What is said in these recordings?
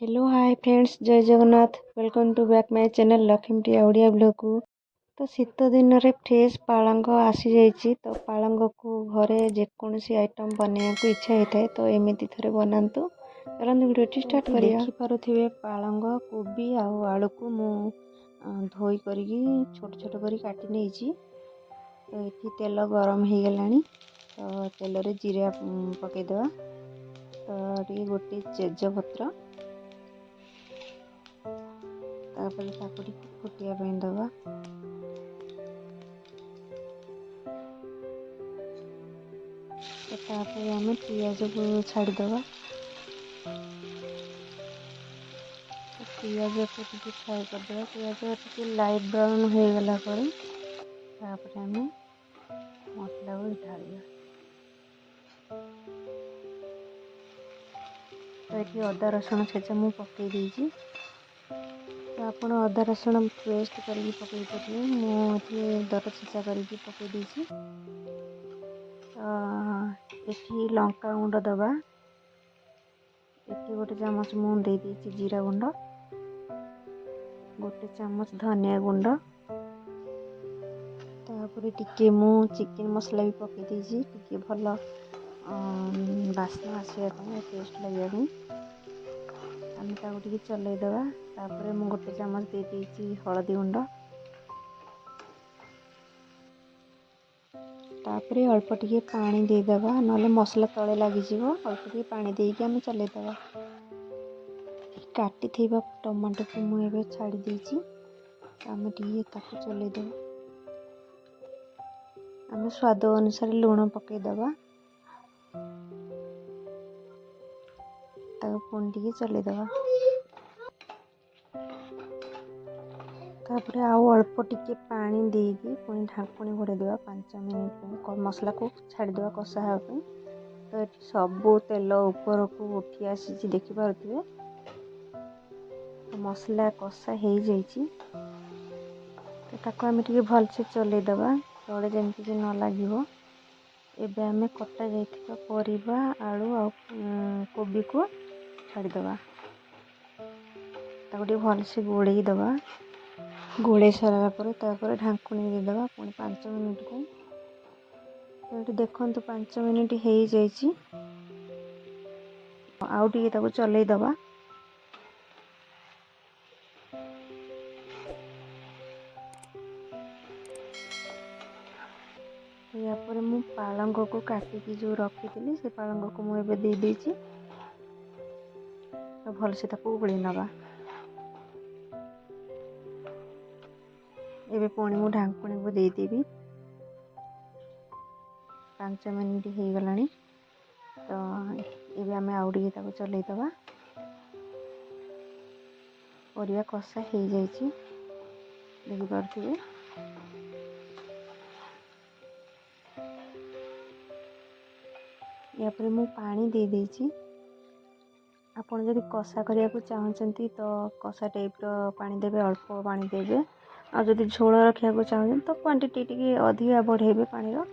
Hello hi friends, Jai Jagannath. Welcome to back my channel Lakshmi Odia blog को। तो शीत दिन रे फ्रेश पालंग आसी जाइए। तो पालंग को घरे जेकोसी आइटम बनवाक इच्छा होता है तो एमती थे बनातु। चलते वीडियो स्टार्ट कर देखिपे पालंग कोबी आलू को मु धोई कर छोट छोट कर काटी नहीं। तो ये तेल गरम हो गला तो तेल रे जीरा पकईदे। तो ये गोटे तेजपत्र तापर ताको फुटिया दबा। तो तापर आम पियाज को छाड़ीदबा। पियाज को टी फ्राए करदे। पियाज टी लाइट ब्राउन हो गला तापर आम मसला को ढालिया। तो ये अदा रसुण छेचा मु पकई देइछि। तो आप अदा रसुण पेस्ट करके पकई पारे। मुझे दर छेचा करके पकई देइछि। एठी लंका गुंड दबा। एठी गोटे चामच मु दे देइछि जीरा गुंड, गोटे चामच धनिया गुंड। तापर टिके मु चिकन मसला भी पकई देइछि टिके भल बास्ना आसिया टेस्ट लगे। आम ताको चलईदबा। तापर मु गोटे चामच दे देइछि हळदी गुंड। तापर अल्प टिके पानी देदबा, ना मसला तले लगिज। अल्प टिके पानी देकी आम चलईदबा। काटी थी टमाटो को मुझे छाड़ी देइछि। आम टे चलईदबा। आम स्वाद अनुसार लुण पकईदबा। पुणी टे चलईदबा। तापर आउ अल्प टिके पानी देकी पुणी ढाकुणी घोड़ेदेवा 5 मिनिट मसला को छाड़ीदेवा कषा हाँपी। तो ये सबू तेल ऊपर को उठी आसी देखिपे। तो मसला कषा हो जाइए। तो ताको आम टे भलसे चलईदबा तले जमती न लगे। एबे आम कटा जाइथिबा परिबा आलू आ कोबी को छाड़ीदबा। ताको भलसे गोड़े दबा। गोड़े सारा पर ढाकुणी देदबा पुणी 5 मिनिट को। तो ये देखो 5 मिनिट हो जाइए। आउ टे चलईदबा। यापर मु पालंग को काटिकी जो रखी थी से पालंग को मुझे दे देइछि। तो भलसे ताको गोली नबा। एबे पुणी मु ढाकुणी को देदेवी। 5 मिनिट हो गला। तो ये आम आउ टे चलईदबा। परिया कषा हो जाइए देखिपे। यापर मु पानी दे देइछि। आपन जदि कषा करने को चाहते तो कषा टाइप पानी देवे, अल्प पानी देवे। और जदि झोल रखा चाहते तो क्वांटिटी टी अधिका बढ़ेबे पानी रो।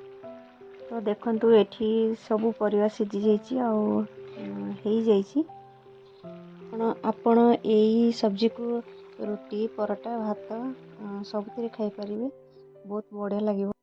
तो देखंतु एठी सबू परिवा सिझी जाइए। आपण यही सब्जी को रोटी परोटा भात सबुतिर खाई पारिबे। बहुत बढ़िया लगे।